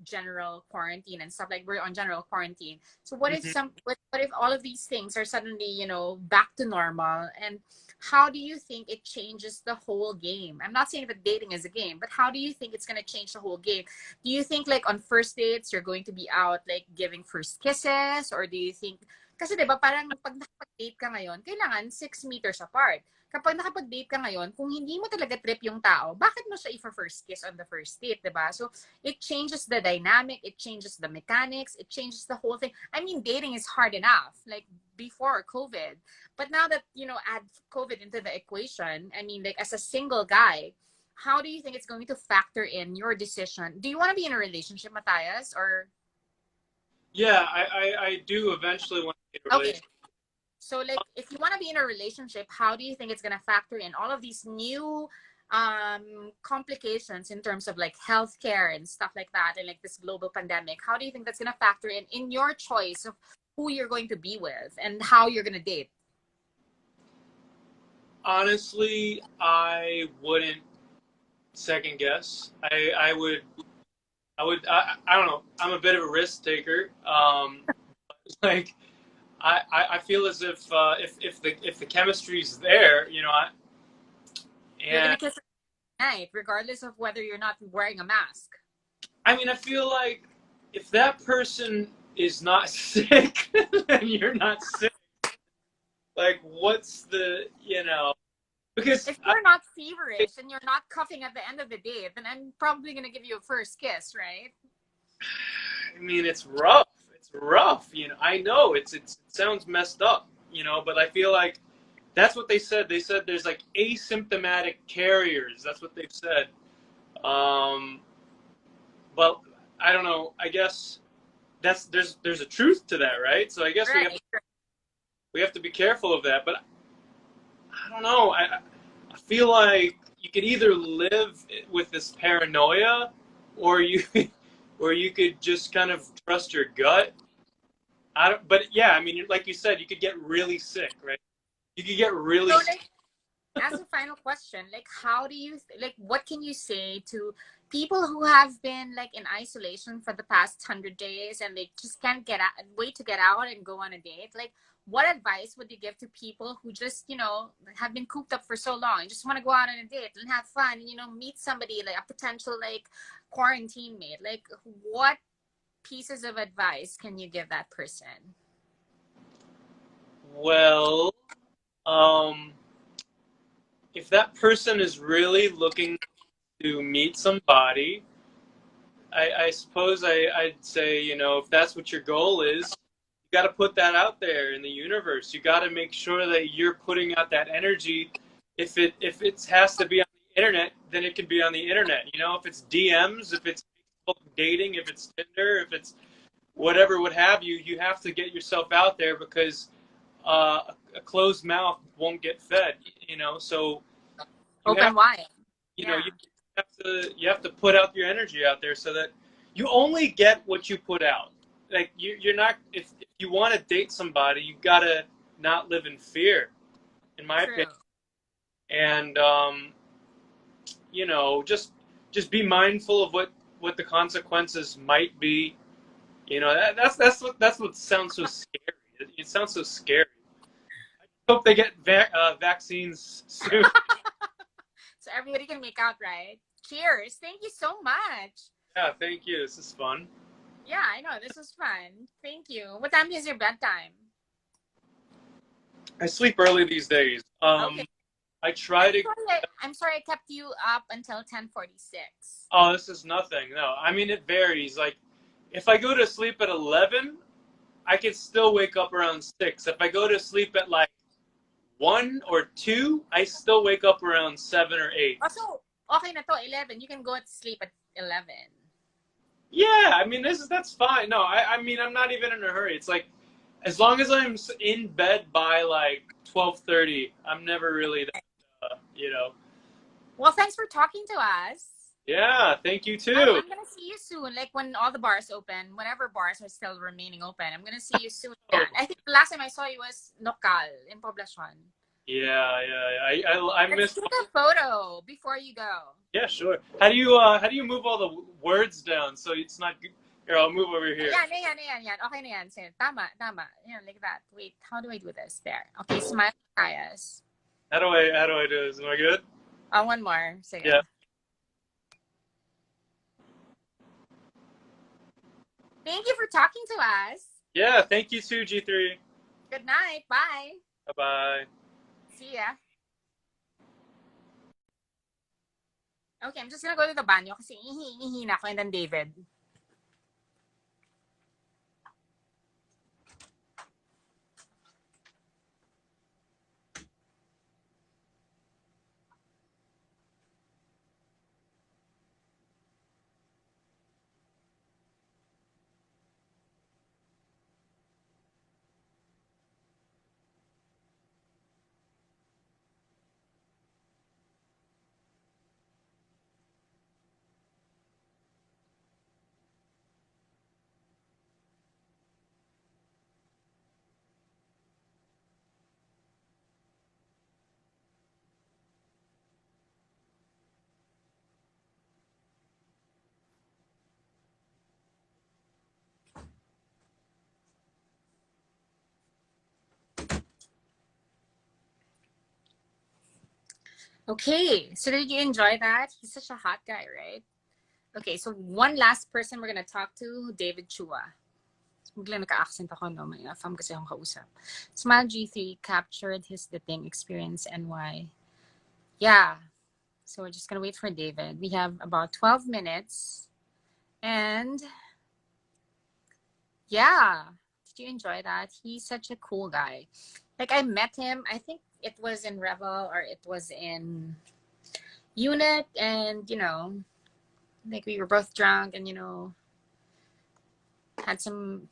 general quarantine and stuff, like we're on general quarantine, so what if hmm what if all of these things are suddenly back to normal, and how do you think it changes the whole game? I'm not saying that dating is a game, but how do you think it's going to change the whole game? Do you think like on first dates you're going to be out like giving first kisses, or do you think, kasi diba parang pag nakapag-date ka ngayon, kailangan 6 meters apart. Kapag nakapag-date ka ngayon, kung hindi mo talaga trip yung tao, bakit mo siya i-first kiss on the first date, diba? So, it changes the dynamic, it changes the mechanics, it changes the whole thing. I mean, dating is hard enough, like before COVID. But now that, add COVID into the equation, I mean, like as a single guy, how do you think it's going to factor in your decision? Do you want to be in a relationship, Matthias, or? yeah. I do eventually want to get a Okay. relationship. So, like, if you want to be in a relationship, how do you think it's going to factor in all of these new complications in terms of like healthcare and stuff like that, and like this global pandemic? How do you think that's going to factor in your choice of who you're going to be with and how you're going to date? Honestly, I wouldn't second guess. I don't know. I'm a bit of a risk taker. Like I feel as if the chemistry's there, You're going and to kiss at night, regardless of whether you're not wearing a mask. I mean, I feel like if that person is not sick, then you're not sick. Like, what's because If you're not feverish and you're not coughing at the end of the day, then I'm probably going to give you a first kiss, right? I mean, it's rough. It's rough. I know it sounds messed up. But I feel like that's what they said. They said there's like asymptomatic carriers. That's what they've said. Um, but I don't know. I guess there's a truth to that, right? So I guess we have Right. we have to be careful of that. But I don't know. I feel like you could either live with this paranoia, or you or you could just kind of trust your gut. I don't. But yeah, I mean, like you said, you could get really sick, right? You could get really So sick. like, as a final question, like, how do you like? What can you say to people who have been like in isolation for the past 100 days and they just can't get out, wait to get out and go on a date? Like, what advice would you give to people who just have been cooped up for so long and just want to go out on a date and have fun and meet somebody like a potential like quarantine mate? Like, what pieces of advice can you give that person? Well, um, if that person is really looking to meet somebody, I suppose I'd say, if that's what your goal is, you got to put that out there in the universe. You got to make sure that you're putting out that energy. If it has to be on the internet, then it can be on the internet. If it's DMs, if it's Facebook dating, if it's Tinder, if it's whatever, what have you, you have to get yourself out there because a closed mouth won't get fed. So you have Open wide. you know Yeah, you have to put out your energy out there so that you only get what you put out. Like you're not, if you want to date somebody, you gotta not live in fear, in my true. opinion. And just be mindful of what the consequences might be. That's what sounds so scary. It sounds so scary. Hope they get vaccines soon. So everybody can make out, right? Cheers. Thank you so much. Yeah, thank you. This is fun. Yeah, I know. This was fun. Thank you. What time is your bedtime? I sleep early these days. Okay. I try to. I'm sorry I kept you up until 10:46. Oh, this is nothing. No, I mean it varies. Like, if I go to sleep at 11, I can still wake up around 6. If I go to sleep at like 1 or 2, I still wake up around 7 or 8. Also, okay na to, 11. You can go to sleep at 11. Yeah, I mean that's fine. No, I mean I'm not even in a hurry. It's like as long as I'm in bed by like 12:30, I'm never really that. Well, thanks for talking to us. Yeah, thank you too. I'm gonna see you soon. Like when all the bars open, whenever bars are still remaining open, I'm gonna see you soon. Oh, Yeah, I think the last time I saw you was local in Poblacion. yeah. I Let's miss. take a photo before you go. Yeah, sure. How do you move all the words down so it's not? Here, I'll move over here. Ayan, ayan, ayan, ayan. Okay na yan. Sige, tama, tama. Ayan, like that. Wait, how do I do this? There. Okay, smile, Matthias. How do I do this? Am I good? One more. Sige. Yeah. Thank you for talking to us. Yeah. Thank you too, G3. Good night. Bye. Bye bye. See ya. Okay, I'm just gonna go to the banyo kasi ihi na ako and then David. Okay, so did you enjoy that? He's such a hot guy, right? Okay, so one last person we're gonna talk to, David Chua. Biglang naka-accent ako, no? May fam kasi akong kausap. Smile G3 captured his dating experience and why. Yeah, so we're just gonna wait for David. We have about 12 minutes. And yeah, did you enjoy that? He's such a cool guy. Like I met him, I think it was in Revel or it was in Unit, and like we were both drunk and had some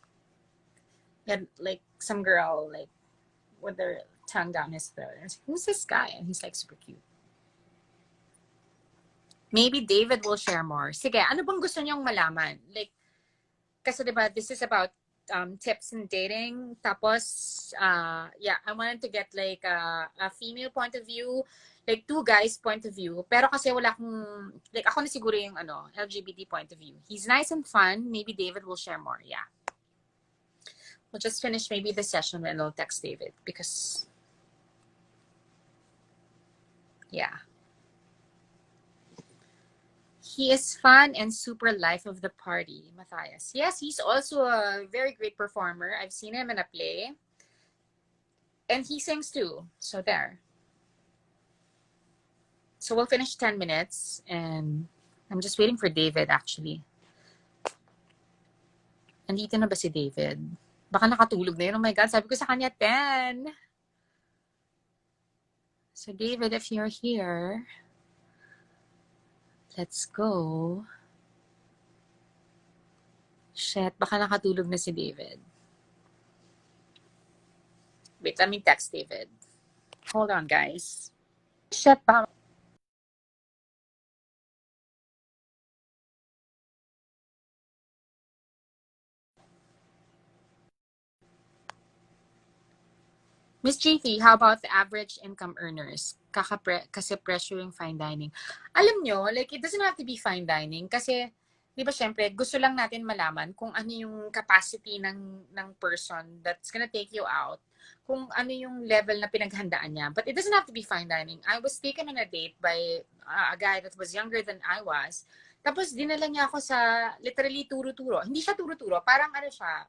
like some girl like with their tongue down his throat. I was like, who's this guy? And he's like super cute. Maybe David will share more. Sige, ano bang gusto niyong malaman? Like, kasi diba, this is about tips in dating. Tapos, yeah, I wanted to get like a female point of view, like two guys' point of view. Pero kasi wala akong, like ako na siguro yung LGBT point of view. He's nice and fun. Maybe David will share more. Yeah. We'll just finish maybe the session and I'll text David because, yeah. He is fun and super life of the party, Matthias. Yes, he's also a very great performer. I've seen him in a play. And he sings too. So there. So we'll finish 10 minutes and I'm just waiting for David actually. Andito na ba si David? Baka nakatulog na yun. Oh my God, sabi ko sa kanya 10. So David, if you're here, let's go. Shit, baka nakatulog na si David. Wait, let me text David. Hold on, guys. Shit, baka... Miss GT, how about the average income earners? Kasi pressuring fine dining. Alam nyo, like, it doesn't have to be fine dining kasi, di ba, syempre, gusto lang natin malaman kung ano yung capacity ng person that's gonna take you out, kung ano yung level na pinaghandaan niya. But it doesn't have to be fine dining. I was taken on a date by a guy that was younger than I was. Tapos, dinala niya ako sa, literally, turo-turo. Hindi siya turo-turo, parang ano siya,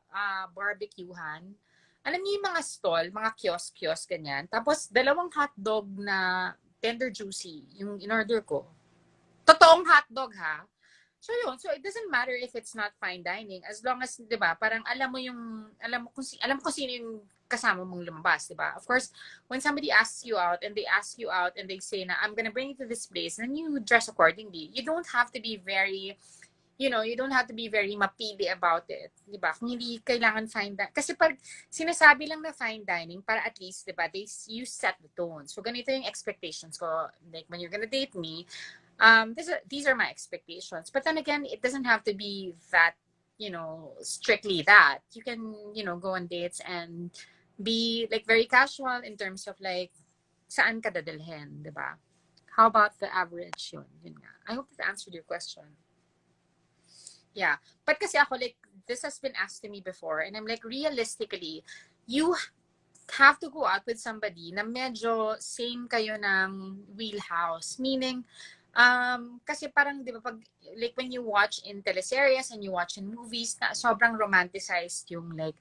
barbecuehan. Alam niyo yung mga stall, mga kiosk, ganyan. Tapos, dalawang hotdog na tender juicy, yung in-order ko. Totoong hotdog, ha? So, yun. So, it doesn't matter if it's not fine dining. As long as, di ba, parang alam mo kung sino yung kasama mong lumabas, di ba? Of course, when somebody asks you out and they ask you out and they say na, I'm gonna bring you to this place, then you dress accordingly. You don't have to be very... you don't have to be very mapili about it. Diba? Kung hindi kailangan fine dining. Kasi pag sinasabi lang na fine dining, para at least, diba, you set the tone. So, ganito yung expectations ko. Like, when you're gonna date me, these are my expectations. But then again, it doesn't have to be that, strictly that. You can, go on dates and be, like, very casual in terms of, like, saan ka dadalhin, diba? How about the average? Yun nga. I hope that answered your question. Yeah. But kasi ako, like, this has been asked to me before, and I'm like, realistically, you have to go out with somebody na medyo same kayo ng wheelhouse. Meaning, kasi parang, di ba, pag, like, when you watch in teleseries and you watch in movies, na sobrang romanticized yung, like,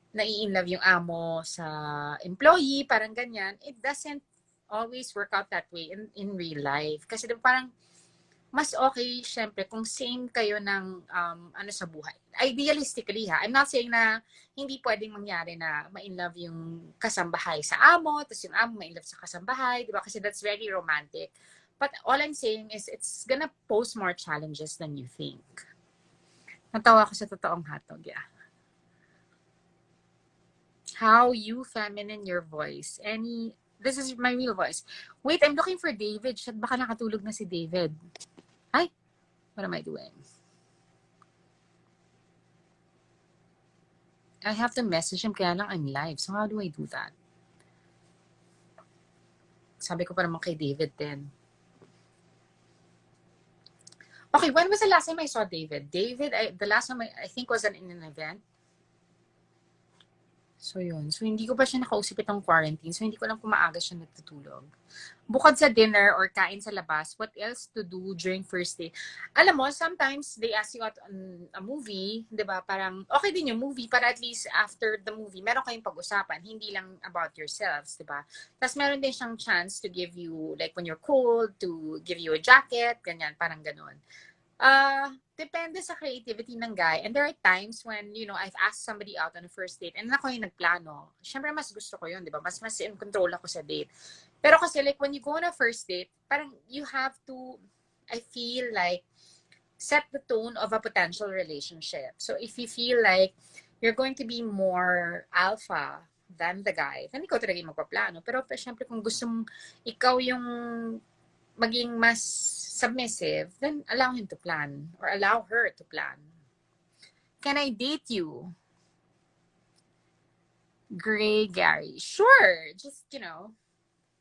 nai-inlove yung amo sa employee, parang ganyan. It doesn't always work out that way in real life. Kasi, di ba, parang, mas okay, syempre, kung same kayo ng sa buhay. Idealistically, ha? I'm not saying na hindi pwedeng mangyari na ma-inlove yung kasambahay sa amo, tapos yung amo ma-inlove sa kasambahay, di ba? Kasi that's very romantic. But all I'm saying is it's gonna pose more challenges than you think. Natawa ako sa totoong hotdog, yeah. How you feminine your voice. This is my real voice. Wait, I'm looking for David. Shit, baka nakatulog na si David. Ay, what am I doing? I have to message him kaya lang I'm live. So how do I do that? Sabi ko pa naman kay David din. Okay, when was the last time I saw David? The last time I think was in an event. So, yun. So, hindi ko pa siya nakausap itong quarantine. So, hindi ko lang kung maaga siya natutulog. Bukod sa dinner or kain sa labas, what else to do during first date? Alam mo, sometimes they ask you out on a movie, di ba? Parang, okay din yung movie, para at least after the movie, meron kayong pag-usapan. Hindi lang about yourselves, di ba? Tapos, meron din siyang chance to give you, like, when you're cold, to give you a jacket, ganyan, parang ganun. Depende sa creativity ng guy. And there are times when, I've asked somebody out on a first date and ako yung nagplano. Siyempre, mas gusto ko yun, di ba? Mas in control ako sa date. Pero kasi, like, when you go on a first date, parang you have to, I feel like, set the tone of a potential relationship. So, if you feel like you're going to be more alpha than the guy, then ikaw talaga yung magpaplano. Pero syempre kung gusto mong ikaw yung maging mas submissive, then allow him to plan or allow her to plan. Can I date you? Gray Gary. Sure. Just,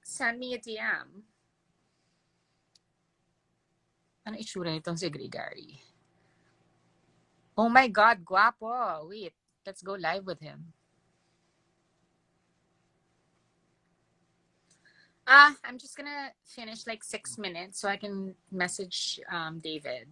send me a DM. Ano itsura nitong si Gray Gary? Oh my God, guapo. Wait, let's go live with him. I'm just gonna finish like 6 minutes so I can message David.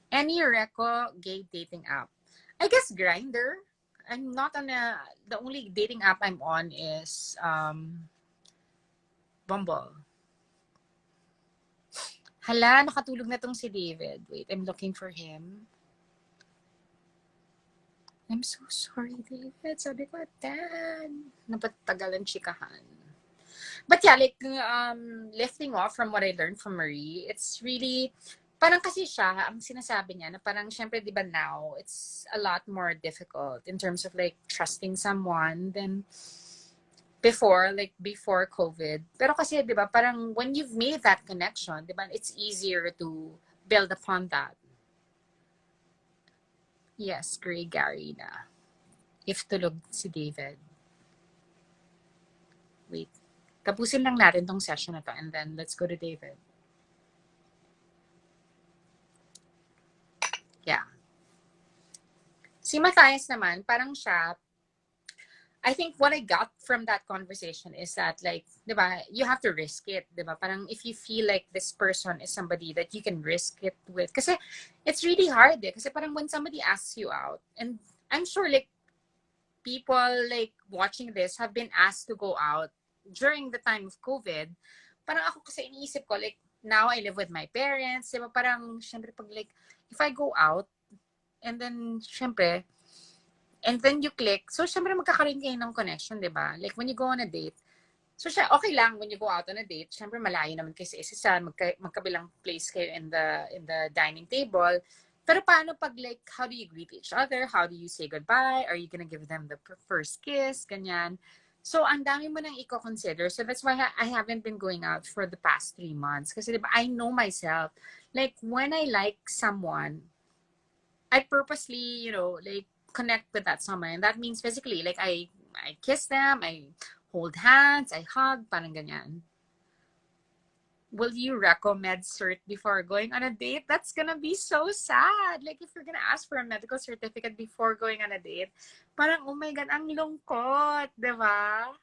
Any reco gay dating app? I guess Grindr. I'm not on the only dating app I'm on is Bumble. Hala, nakatulog na tong si David. Wait, I'm looking for him. I'm so sorry, David. Sabi ko, Dad, napatagalan chikahan. But yeah, like, lifting off from what I learned from Marie, it's really, parang kasi siya, ang sinasabi niya, na parang, syempre, di ba now, it's a lot more difficult in terms of, like, trusting someone than before, like, before COVID. Pero kasi, di ba, parang, when you've made that connection, di ba, it's easier to build upon that. Yes, Gray Gary na. If tulog si David. Wait. Tapusin lang natin tong session na to and then let's go to David. Yeah. Si Matthias naman, parang siya, I think what I got from that conversation is that, like, diba, you have to risk it, diba? Parang if you feel like this person is somebody that you can risk it with. Kasi it's really hard, eh. Kasi parang when somebody asks you out, and I'm sure, like, people, like, watching this have been asked to go out during the time of COVID. Parang ako kasi iniisip ko, like, now I live with my parents, diba? Parang, syempre, pag, like, if I go out, and then, syempre, and then you click. So, syempre, magkakaroon kayo ng connection, di ba? Like, when you go on a date, so, okay lang when you go out on a date. Syempre, malayo naman kayo sa isa, magkabilang place kayo in the dining table. Pero paano pag, like, how do you greet each other? How do you say goodbye? Are you gonna give them the first kiss? Ganyan. So, ang dami mo nang i-consider. So, that's why I haven't been going out for the past 3 months. Kasi, di ba, I know myself. Like, when I like someone, I purposely, like, connect with that someone. And that means physically. Like, I kiss them, I hold hands, I hug, parang ganyan. Will you recommend cert before going on a date? That's gonna be so sad. Like, if you're gonna ask for a medical certificate before going on a date, parang, oh my God, ang lungkot, di ba?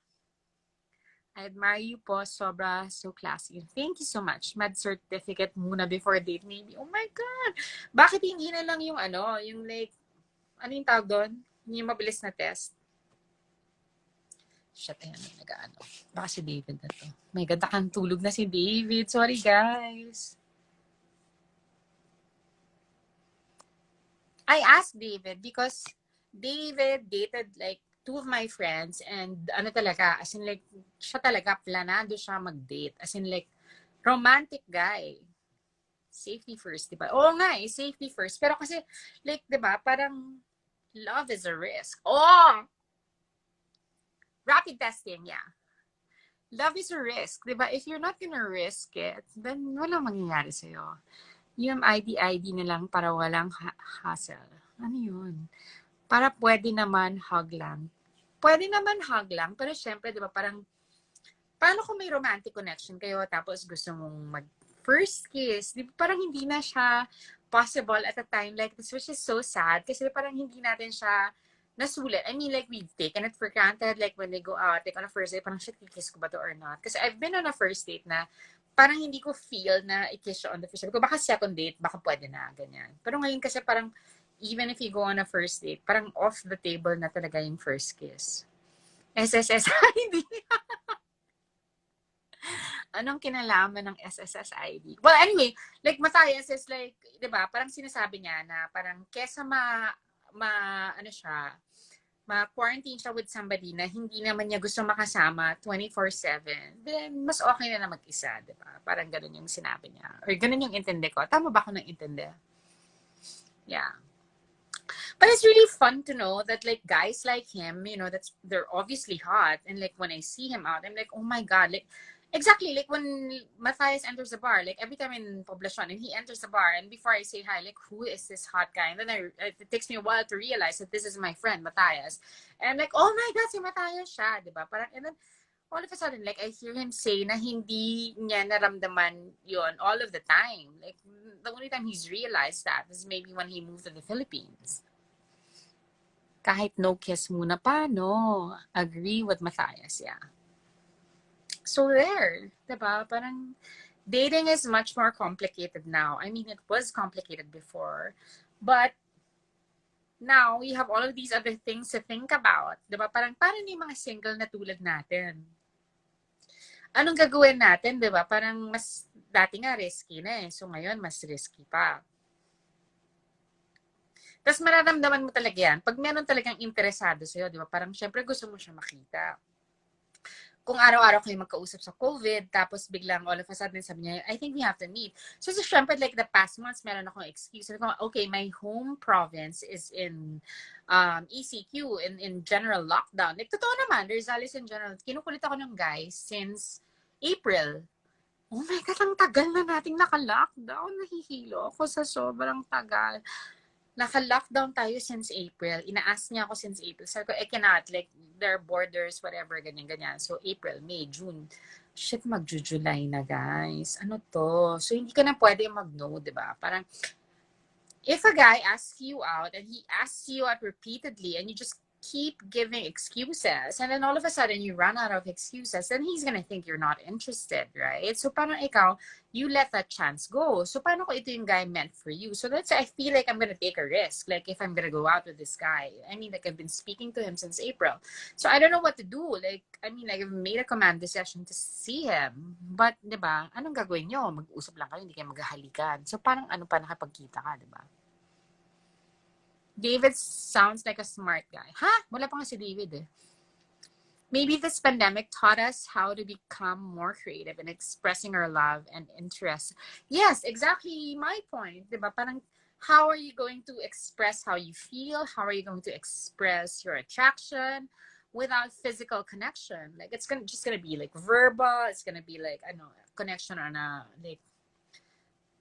I admire you po. Sobra, so classy. Thank you so much. Med certificate muna before date, maybe. Oh my God! Bakit hindi na lang yung yung like, ano yung tawag doon? Yung mabilis na test. Shit, ayan, nag-ano. Baka si David na to. May ganda kang tulog na si David. Sorry, guys. I asked David because David dated like 2 of my friends and ano talaga, as in like, siya talaga, planado siya mag-date. As in like, romantic guy. Safety first, di ba? Oo nga safety first. Pero kasi, like, di ba, parang, love is a risk. Oh! Rapid testing, yeah. Love is a risk, di ba? If you're not gonna risk it, then wala mangyayari sa'yo. UMID na lang para walang hassle. Ano yun? Para pwede naman hug lang. Pwede naman hug lang, pero syempre, di ba, parang, paano kung may romantic connection kayo tapos gusto mong mag-first kiss? Di ba, parang hindi na siya possible at a time like this, which is so sad kasi parang hindi natin siya nasulit. I mean, like, we've taken it for granted. Like, when they go out, like, on a first date, parang, shit, kiss ko ba to or not? Kasi I've been on a first date na parang hindi ko feel na i-kiss siya on the first date. Baka second date, baka pwede na, ganyan. Pero ngayon kasi parang, even if you go on a first date, parang off the table na talaga yung first kiss. SSS ID. Anong kinalaman ng SSS ID? Well, anyway, like, Matthias is like, di ba, parang sinasabi niya na parang kesa ma-quarantine siya with somebody na hindi naman niya gusto makasama 24/7, then mas okay na mag-isa, di ba? Parang ganun yung sinabi niya. Or ganun yung intindi ko. Tama ba ako ng intindi? Yeah. But it's really fun to know that like guys like him, they're obviously hot. And like when I see him out, I'm like, oh my God, like exactly like when Matthias enters the bar, like every time in Poblacion and he enters the bar and before I say hi, like who is this hot guy? And then it takes me a while to realize that this is my friend Matthias. And I'm like, oh my God, si Matthias siya, diba? Parang, and then all of a sudden, like, I hear him say na hindi niya naramdaman yon all of the time. Like, the only time he's realized that is maybe when he moved to the Philippines. Kahit no kiss muna pa, no. Agree with Matthias, yeah. So there, diba? Parang dating is much more complicated now. I mean, it was complicated before, but now we have all of these other things to think about. Diba? Parang yung mga single na tulad natin. Anong gagawin natin, di ba? Parang mas, dati nga risky na eh. So ngayon, mas risky pa. Tapos mararamdaman mo talaga yan. Pag meron talagang interesado sa'yo, di ba? Parang syempre gusto mo siya makita. Kung araw-araw kayo magkausap sa COVID, tapos biglang all of a sudden sabi niya, I think we have to meet. So syempre like the past months, meron akong excuse. Sabi ko, okay, my home province is in ECQ, in general lockdown. Like, totoo naman, Rizal is in general. Kinukulit ako ng guys since April. Oh my God, ang tagal na nating naka-lockdown. Nahihilo ako sa sobrang tagal. Naka-lockdown tayo since April. Ina-ask niya ako since April. Sabi ko, I cannot. Like, there are borders, whatever, ganyan-ganyan. So, April, May, June. Shit, mag-July na, guys. Ano to? So, hindi ka na pwede mag-no, diba? Parang, if a guy asks you out and he asks you out repeatedly and you just keep giving excuses and then all of a sudden you run out of excuses, then he's gonna think you're not interested, right? So parang ikaw, you let that chance go. So paano ko ito yung guy meant for you? So that's I feel like I'm gonna take a risk. Like if I'm gonna go out with this guy. I mean, like I've been speaking to him since April. So I don't know what to do. Like, I mean, like I've made a command decision to see him. But, di ba, anong gagawin nyo? Mag-usap lang kayo, hindi kayo maghahalikan. So parang ano pa nakapagkita ka, di ba? David sounds like a smart guy. Ha? Wala pa nga si David eh. Maybe this pandemic taught us how to become more creative in expressing our love and interest. Yes, exactly my point. Diba? Parang, how are you going to express how you feel? How are you going to express your attraction without physical connection? Like, it's just gonna be like verbal. It's gonna be like, I know, connection on a like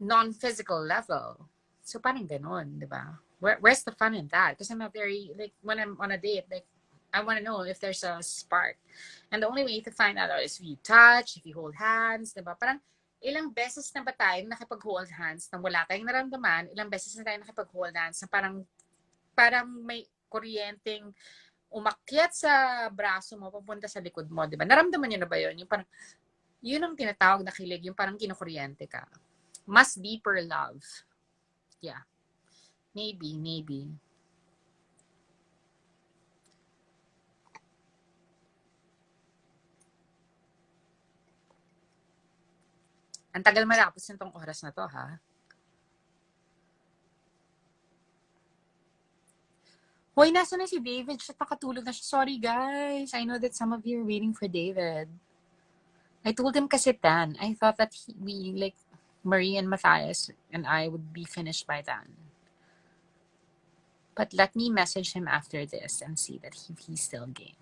non-physical level. So parang ganon, diba? Where's the fun in that? Because I'm not very, like, when I'm on a date, like, I want to know if there's a spark. And the only way to find out is if you touch, if you hold hands, diba? Parang, ilang beses na ba tayo nakipag-hold hands na wala tayong naramdaman? Ilang beses na tayo nakipag-hold hands na parang may kuryenteng umakyat sa braso mo, papunta sa likod mo, diba? Naramdaman niyo na ba yun? Yung parang, yun ang tinatawag na kilig, yung parang kinukuryente ka. Mas deeper love. Yeah. Maybe. Ang tagal malapos nitong oras na to, ha? Hoy, nasa na si David? Siya nakatulog na siya. Sorry, guys. I know that some of you are waiting for David. I told him kasi 10. I thought that we, like, Marie and Matthias and I would be finished by then. But let me message him after this and see that he's still game.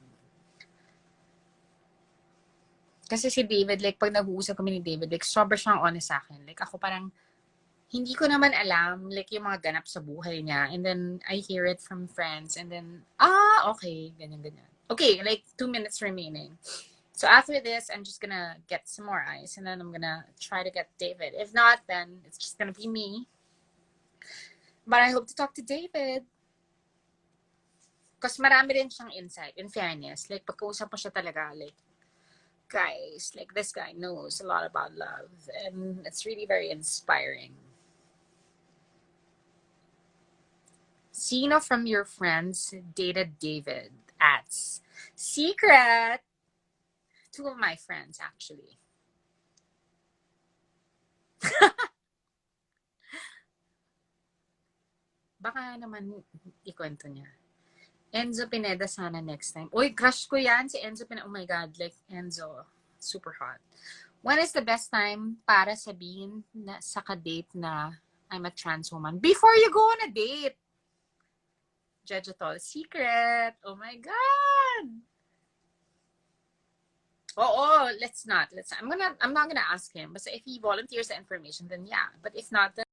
Kasi si David, like, pag nag-uusap kami ni David, like, sobrang siyang honest sa akin. Like, ako parang, hindi ko naman alam, like, yung mga ganap sa buhay niya. And then, I hear it from friends. And then, okay, ganyan. Okay, like, 2 minutes remaining. So after this, I'm just gonna get some more ice. And then I'm gonna try to get David. If not, then it's just gonna be me. But I hope to talk to David. Because marami rin siyang insight, in fairness. Like, pagkausap mo siya talaga, like, guys, like, this guy knows a lot about love. And it's really very inspiring. Sino from your friends dated David? At secret. 2 of my friends, actually. Baka naman ikwento niya. Enzo Pineda sana next time. Uy, crush ko yan si Enzo Pineda. Oh my God, like Enzo, super hot. When is the best time para sabihin na sa ka-date na I'm a trans woman? Before you go on a date. Vegetal secret. Oh my God. Oh, let's not. I'm not gonna ask him. But if he volunteers the information, then yeah. But if not, then